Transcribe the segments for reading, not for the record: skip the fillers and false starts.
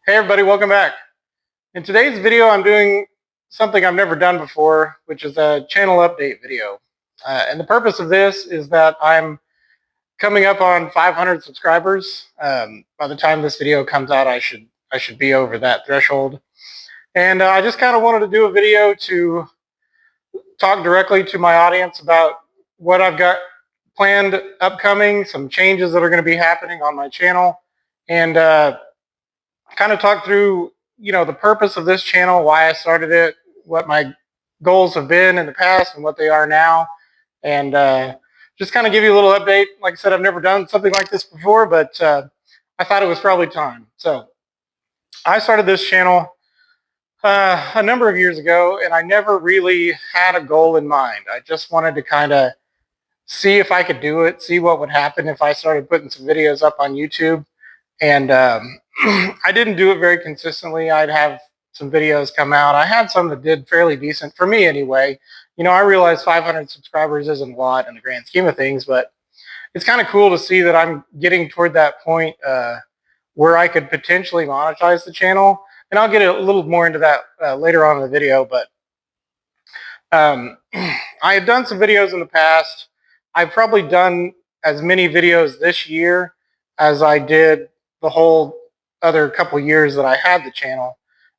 Hey everybody, welcome back. In today's video, I'm doing something I've never done before, which is a channel update video. And the purpose of this is that I'm coming up on 500 subscribers. By the time this video comes out, I should be over that threshold. And I just kind of wanted to do a video to talk directly to my audience about what I've got planned upcoming, some changes that are going to be happening on my channel, and kind of talk through, the purpose of this channel, why I started it, what my goals have been in the past and what they are now, and just kind of give you a little update. Like I said, I've never done something like this before, but I thought it was probably time. So I started this channel a number of years ago, and I never really had a goal in mind. I just wanted to kind of see if I could do it, see what would happen if I started putting some videos up on YouTube. And I didn't do it very consistently. I'd have some videos come out. I had some that did fairly decent for me anyway. I realize 500 subscribers isn't a lot in the grand scheme of things, but it's kind of cool to see that I'm getting toward that point where I could potentially monetize the channel. And I'll get a little more into that later on in the video. But I had done some videos in the past. I've probably done as many videos this year as I did the whole other couple years that I had the channel.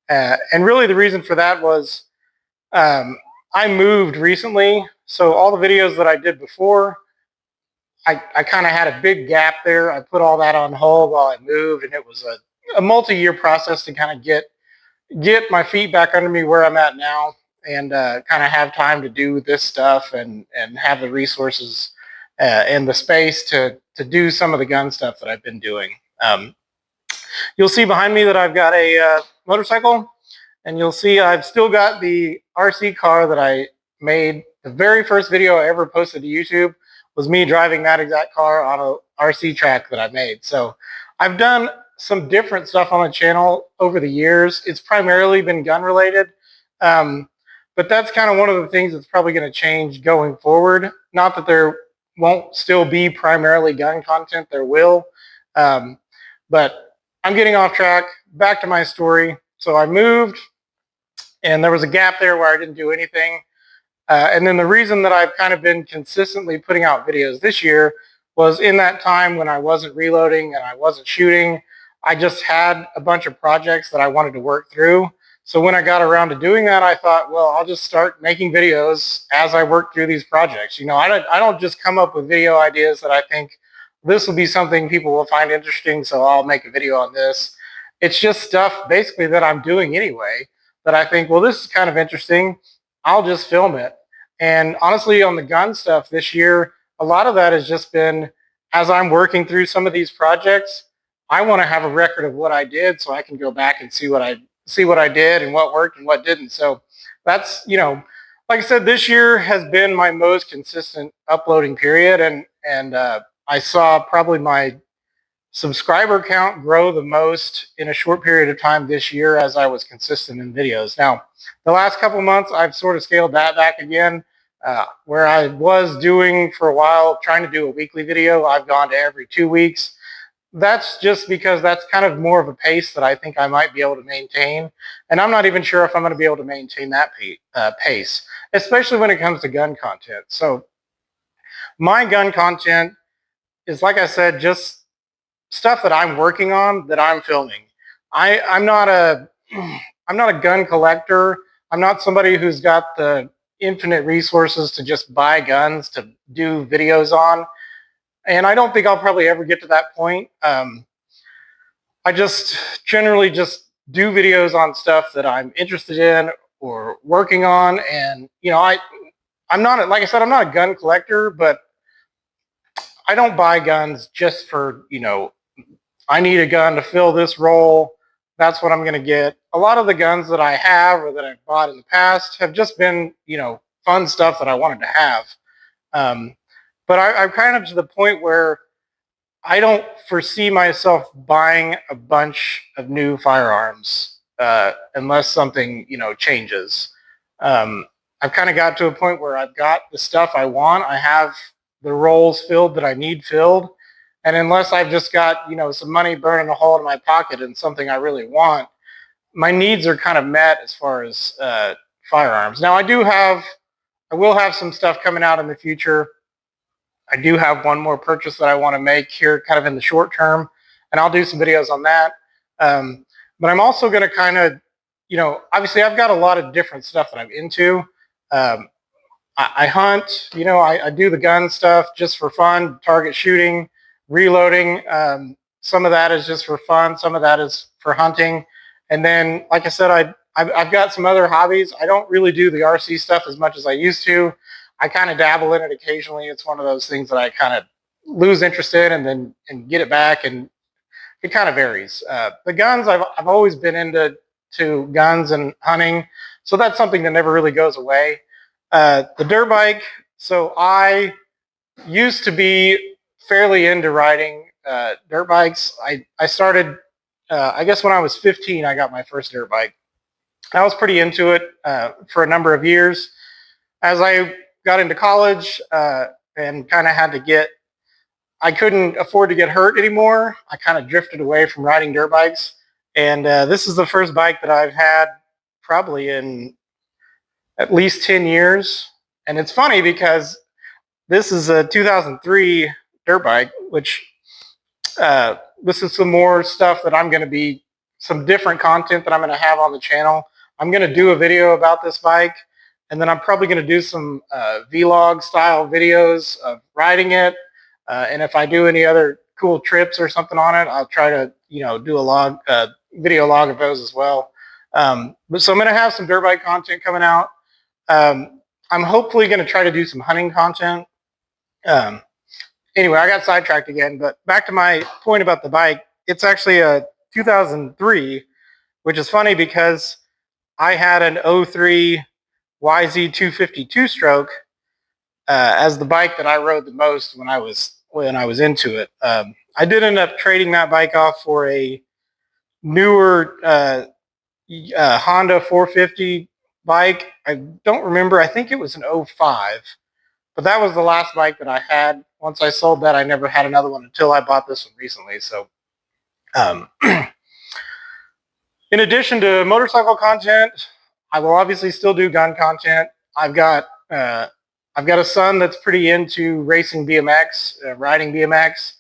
And really the reason for that was I moved recently. So all the videos that I did before, I kind of had a big gap there. I put all that on hold while I moved, and it was a multi-year process to kind of get my feet back under me where I'm at now, and kind of have time to do this stuff and have the resources and the space to do some of the gun stuff that I've been doing. You'll see behind me that I've got a motorcycle, and you'll see I've still got the RC car that I made. The very first video I ever posted to YouTube was me driving that exact car on a RC track that I made. So I've done some different stuff on the channel over the years. It's primarily been gun related, but that's kind of one of the things that's probably going to change going forward. Not that there won't still be primarily gun content, there will, but I'm getting off track. Back to my story. So I moved, and there was a gap there where I didn't do anything. And then the reason that I've kind of been consistently putting out videos this year was in that time when I wasn't reloading and I wasn't shooting, I just had a bunch of projects that I wanted to work through. So when I got around to doing that, I thought, well, I'll just start making videos as I work through these projects. I don't just come up with video ideas that I think this will be something people will find interesting, so I'll make a video on this. It's just stuff basically that I'm doing anyway that I think, well, this is kind of interesting. I'll just film it. And honestly, on the gun stuff this year, a lot of that has just been, as I'm working through some of these projects, I want to have a record of what I did so I can go back and see what I did and what worked and what didn't. So that's, like I said, this year has been my most consistent uploading period, and I saw probably my subscriber count grow the most in a short period of time this year as I was consistent in videos. Now, the last couple months, I've sort of scaled that back again. Where I was doing for a while, trying to do a weekly video, I've gone to every 2 weeks. That's just because that's kind of more of a pace that I think I might be able to maintain. And I'm not even sure if I'm going to be able to maintain that pace, especially when it comes to gun content. So my gun content is, like I said, just stuff that I'm working on, that I'm filming. I'm not a gun collector. I'm not somebody who's got the infinite resources to just buy guns to do videos on. And I don't think I'll probably ever get to that point. I just generally just do videos on stuff that I'm interested in or working on. And, I'm not, like I said, I'm not a gun collector, but I don't buy guns just for, I need a gun to fill this role. That's what I'm going to get. A lot of the guns that I have or that I've bought in the past have just been, fun stuff that I wanted to have. But I'm kind of to the point where I don't foresee myself buying a bunch of new firearms unless something, changes. I've kind of got to a point where I've got the stuff I want. I have the roles filled that I need filled. And unless I've just got, some money burning a hole in my pocket and something I really want, my needs are kind of met as far as firearms. Now I will have some stuff coming out in the future. I do have one more purchase that I want to make here kind of in the short term, and I'll do some videos on that. But I'm also going to kind of, obviously I've got a lot of different stuff that I'm into. Um, I hunt, I do the gun stuff just for fun, target shooting, reloading. Some of that is just for fun. Some of that is for hunting. And then, like I said, I've got some other hobbies. I don't really do the RC stuff as much as I used to. I kind of dabble in it occasionally. It's one of those things that I kind of lose interest in and get it back, and it kind of varies. The guns, I've always been into guns and hunting, so that's something that never really goes away. The dirt bike, so I used to be fairly into riding dirt bikes. I started, I guess when I was 15, I got my first dirt bike. I was pretty into it for a number of years. As I got into college and kind of had to I couldn't afford to get hurt anymore. I kind of drifted away from riding dirt bikes. And this is the first bike that I've had probably in at least 10 years. And it's funny because this is a 2003 dirt bike, which this is some more stuff that I'm going to be, some different content that I'm going to have on the channel. I'm going to do a video about this bike, and then I'm probably going to do some vlog style videos of riding it. And if I do any other cool trips or something on it, I'll try to, do a video log of those as well. But so I'm going to have some dirt bike content coming out. I'm hopefully going to try to do some hunting content. Anyway, I got sidetracked again, but back to my point about the bike. It's actually a 2003, which is funny because I had an 03 YZ250 stroke as the bike that I rode the most when I was into it. I did end up trading that bike off for a newer Honda 450 bike. I don't remember. I think it was an 05. But that was the last bike that I had. Once I sold that, I never had another one until I bought this one recently. So, in addition to motorcycle content, I will obviously still do gun content. I've got a son that's pretty into racing BMX, riding BMX.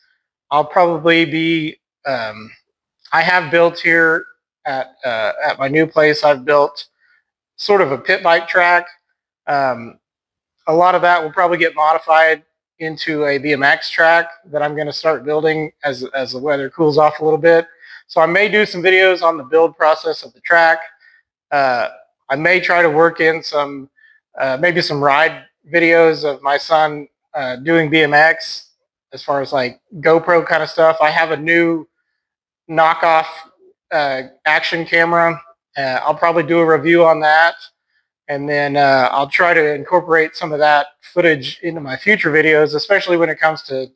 I'll probably be. I have built here at my new place. I've built sort of a pit bike track. A lot of that will probably get modified into a BMX track that I'm going to start building as the weather cools off a little bit. So I may do some videos on the build process of the track. I may try to work in some, maybe some ride videos of my son doing BMX as far as like GoPro kind of stuff. I have a new knockoff action camera. I'll probably do a review on that. And then I'll try to incorporate some of that footage into my future videos, especially when it comes to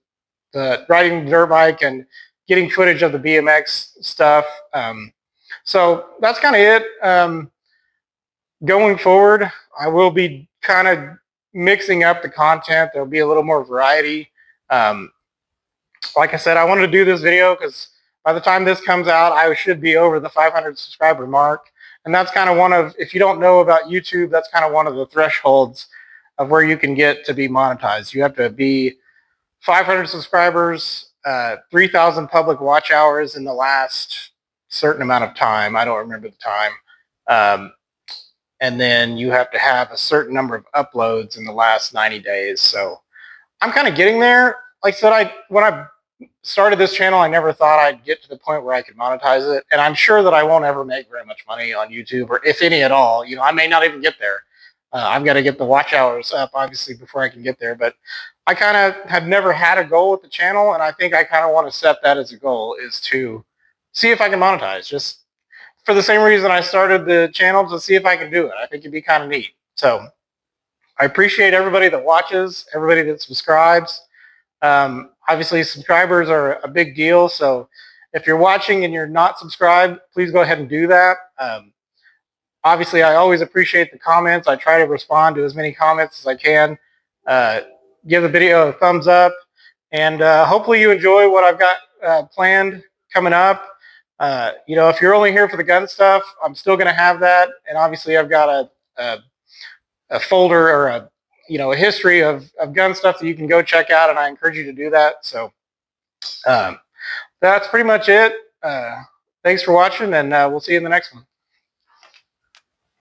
the riding the dirt bike and getting footage of the BMX stuff. So that's kind of it. Going forward, I will be kind of mixing up the content. There'll be a little more variety. Like I said, I wanted to do this video because by the time this comes out, I should be over the 500 subscriber mark. And that's kind of one of, if you don't know about YouTube, that's kind of one of the thresholds of where you can get to be monetized. You have to be 500 subscribers, 3,000 public watch hours in the last certain amount of time. I don't remember the time. And then you have to have a certain number of uploads in the last 90 days. So I'm kind of getting there. Like I said, when I started this channel, I never thought I'd get to the point where I could monetize it. And I'm sure that I won't ever make very much money on YouTube, or if any at all. I may not even get there. I've got to get the watch hours up, obviously, before I can get there. But I kind of have never had a goal with the channel, and I think I kind of want to set that as a goal, is to see if I can monetize. Just for the same reason I started the channel, to see if I can do it. I think it'd be kind of neat. So I appreciate everybody that watches, everybody that subscribes. Obviously, subscribers are a big deal. So if you're watching and you're not subscribed, please go ahead and do that. Obviously, I always appreciate the comments. I try to respond to as many comments as I can. Give the video a thumbs up. And hopefully you enjoy what I've got planned coming up. You know, if you're only here for the gun stuff, I'm still going to have that. And obviously I've got a folder or a history of gun stuff that you can go check out, and I encourage you to do that. So that's pretty much it. Thanks for watching, and we'll see you in the next one.